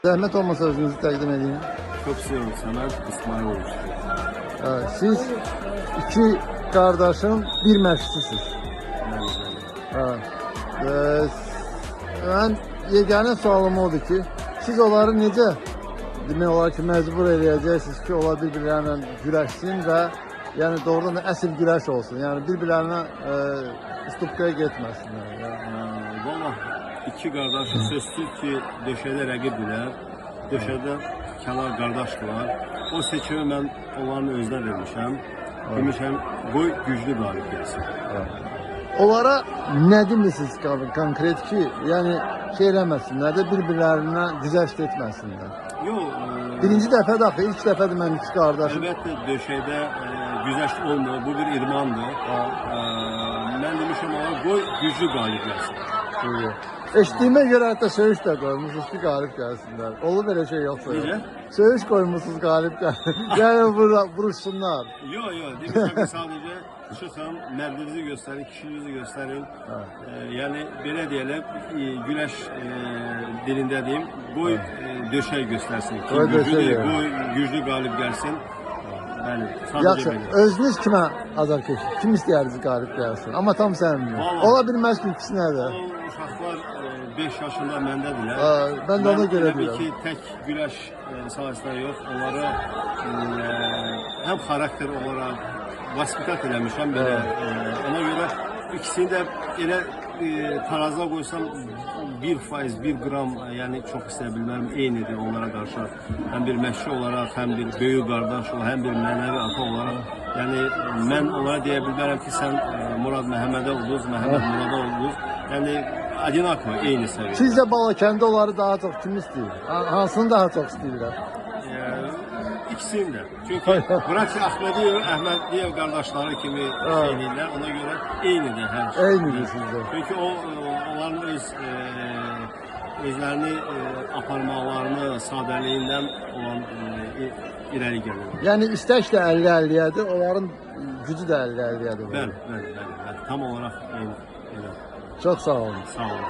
Zahmet olmasa özünüzü təqdim edin. Çok seviyorum Səməd İsmailoviç. Siz iki qardaşın bir məşqçisiniz. Mən yeganə sualım odur ki, siz onları necə demək olar ki, məcbur eləyəcəksiniz ki, onlar bir-birlərinə güləşsin və yəni doğrudan da əsl güləş olsun. Yəni bir-birlərinə üstubqaya getməsinlər. Valla iki qardaş sözsüz ki, döşədə rəqibdirlər. Döşədə kənar qardaşdırlar. O seçimi mən onların özünə vermişəm. Demişəm, qoy güclü qalib gəlsin. Onlara nə demirsiniz konkret ki, yəni şey eləməsinlər də bir-birlərinə güzəşt etməsinlər. Yox. Birinci dəfə də axı, ilk dəfədir mən iki qardaşım. Əlbəttə döşəkdə güzəşt olmuyor. Bu bir irmandır. Mən demişəm, ona qoy güclü qalib gəlsin. Eşitdiyimə görə hətta söyüş də qoymuşsunuz ki, qalib gəlsinlər. Olur belə şey yoxsa? Necə? Söyüş qoymuşsunuz qalib gəlsin. Yəni vuruşsunlar. Yox, demişəm sadəcə çıxın, mərdinizi göstərin, kişinizi göstərin. Yəni belə deyələr, güləş dilində deyim, qoy döşək göstərsin. Kim güclüdür, qoy güclü qalib gəlsin. Bəli, sadəcə Yaxşı, belə. özünüz kimə azarkeşik? Kim istəyirsiniz qalib gəlsin? Amma tam səmimi. Ola bilməz ki, ikisinə də. Uşaqlar 5 yaşında məndədirlər. Mən də ona görə deyirəm. deyirəm. Ki, tək güləş sahəsində yox, onları həm xarakter olaraq vaspitat eləmişəm belə. Ona görə ikisini də elə taraza qoysam 1%, 1 qram, yəni çox istəyə bilmərəm, eynidir onlara qarşı. Həm bir məşqçi olaraq, həm bir böyük qardaş olaraq, həm bir mənəvi ata olaraq. Yəni mən onlara deyə bilmərəm ki, sən Murad Məhəmmədə uduz, Məhəmməd Murada uduz. Yəni adinaklı, eyni səviyyədə. Sizcə Balakəndə onları daha çox kim istəyir? Hansını daha çox istəyirlər? İkisini də. Çünki bırak ki, Əhmədiyev qardaşları kimi eynirlər, ona görə eynidir hər şey. Eynidir sizdə. Çünki onların özlərini aparmalarını sadəliyindən olan irəli gəlir. Yəni istək də 50-50-yədir, onların gücü də 50-50-yədir. Bəli, tam olaraq eyni. Çox sağ olun. Sağ olun.